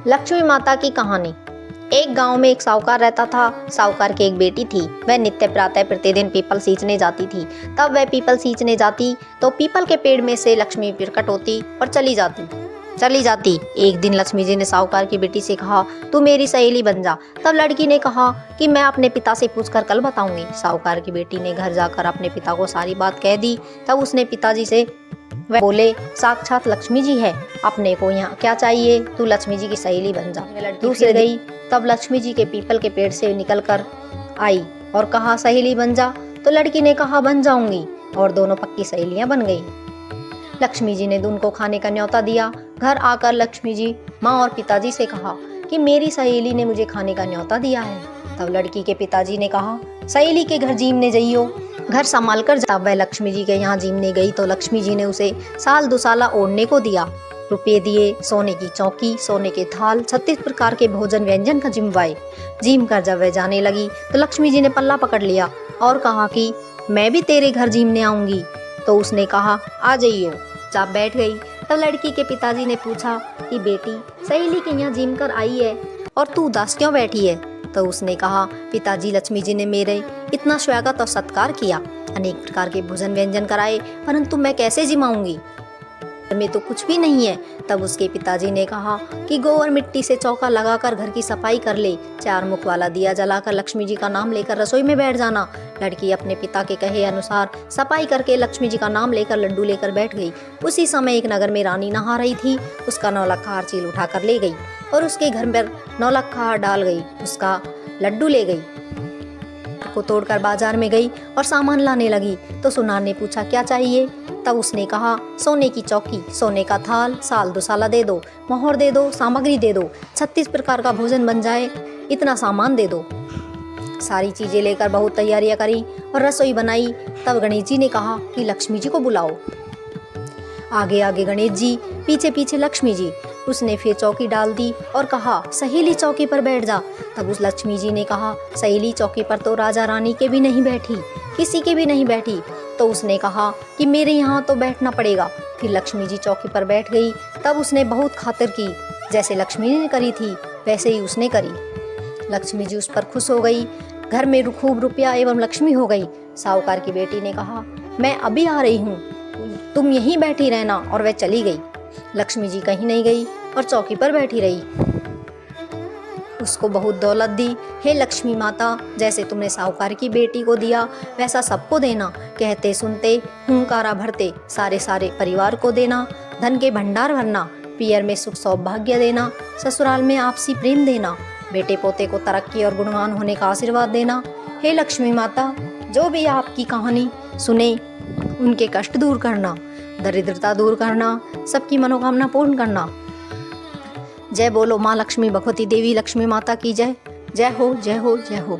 लक्ष्मी माता की कहानी। एक गांव में एक साहूकार रहता था। साहूकार की एक बेटी थी। वह नित्य प्रातः प्रतिदिन पीपल सींचने जाती थी। तब वह पीपल सींचने जाती तो पीपल के पेड़ में से लक्ष्मी प्रकट होती और चली जाती। एक दिन लक्ष्मी जी ने साहूकार की बेटी से कहा, तू मेरी सहेली बन जा। तब लड़की ने कहा कि मैं अपने पिता से पूछकर कल बताऊंगी। साहूकार की बेटी ने घर जाकर अपने पिता को सारी बात कह दी। तब उसने पिताजी से वह बोले, साक्षात लक्ष्मी जी है, अपने को यहाँ क्या चाहिए, तू लक्ष्मी जी की सहेली बन जा। दूसरे गई। तब लक्ष्मी जी के पीपल के पेड़ से निकलकर आई और कहा, सहेली बन जा। तो लड़की ने कहा, बन जाऊंगी, और दोनों पक्की सहेलियां बन गई। लक्ष्मी जी ने उनको खाने का न्योता दिया। घर आकर लक्ष्मी जी माँ और पिताजी से कहा कि मेरी सहेली ने मुझे खाने का न्योता दिया है। तब लड़की के पिताजी ने कहा, सहेली के घर जीमने जाइयो, घर संभाल कर। जब वह लक्ष्मी जी के यहाँ जीमने गई तो लक्ष्मी जी ने उसे साल दुसाला ओढ़ने को दिया, रुपये दिए, सोने की चौकी, सोने के थाल, 36 प्रकार के भोजन व्यंजन का जिमवाए। जीम कर जब वह जाने लगी तो लक्ष्मी जी ने पल्ला पकड़ लिया और कहा कि मैं भी तेरे घर जीमने आऊंगी। तो उसने कहा, आ जाइयो। जब बैठ गई तब लड़की के पिताजी ने पूछा कि बेटी, सहेली के यहाँ जीम कर आई है और तू उदास क्यों बैठी है। तो उसने कहा, पिताजी, लक्ष्मी जी ने मेरे इतना स्वागत और सत्कार किया, अनेक प्रकार के भोजन व्यंजन कराए, परंतु मैं कैसे जिमाऊंगी, घर में तो कुछ भी नहीं है। तब उसके पिताजी ने कहा कि गोबर मिट्टी से चौका लगाकर घर की सफाई कर ले, 4 मुख वाला दिया जलाकर लक्ष्मी जी का नाम लेकर रसोई में बैठ जाना। लड़की अपने पिता के कहे अनुसार सफाई करके लक्ष्मी जी का नाम लेकर लड्डू लेकर बैठ गई। उसी समय एक नगर में रानी नहा रही थी। उसका 9 लखा हार चील उठाकर ले गई और उसके घर पर 9 लखा हार डाल गई। उसका लड्डू ले गई को तोड़कर बाजार में गई और सामान लाने लगी। तो सुनार ने पूछा, क्या चाहिए। तब उसने कहा, सोने की चौकी, सोने का थाल, साल दुसाला दे दो, मोहर दे दो, सामग्री दे दो, 36 प्रकार का भोजन बन जाए, इतना सामान दे दो। सारी चीजें लेकर बहुत तैयारियां करी और रसोई बनाई। तब गणेश जी ने कहा कि लक्ष्मी जी को बुलाओ। आगे आगे गणेश जी, पीछे पीछे लक्ष्मी जी। उसने फिर चौकी डाल दी और कहा, सहेली चौकी पर बैठ जा। तब उस लक्ष्मी जी ने कहा, सहेली चौकी पर तो राजा रानी के भी नहीं बैठी, किसी के भी नहीं बैठी। तो उसने कहा कि मेरे यहाँ तो बैठना पड़ेगा। फिर लक्ष्मी जी चौकी पर बैठ गई। तब उसने बहुत खातिर की, जैसे लक्ष्मी ने करी थी वैसे ही उसने करी। लक्ष्मी जी उस पर खुश हो गई। घर में खूब रुपया एवं लक्ष्मी हो गई। साहूकार की बेटी ने कहा, मैं अभी आ रही हूँ, तुम यहीं बैठी रहना। और वह चली गई। लक्ष्मी जी कहीं नहीं गई और चौकी पर बैठी रही। उसको बहुत दौलत दी। हे लक्ष्मी माता, जैसे तुमने साहूकार की बेटी को दिया वैसा सबको देना। कहते सुनते हुंकारा भरते सारे परिवार को देना। धन के भंडार भरना, पियर में सुख सौभाग्य देना, ससुराल में आपसी प्रेम देना, बेटे पोते को तरक्की और गुणवान होने का आशीर्वाद देना। हे लक्ष्मी माता, जो भी आपकी कहानी सुने उनके कष्ट दूर करना, दरिद्रता दूर करना, सबकी मनोकामना पूर्ण करना। जय बोलो माँ लक्ष्मी भगवती देवी लक्ष्मी माता की जय। जय हो, जय हो, जय हो।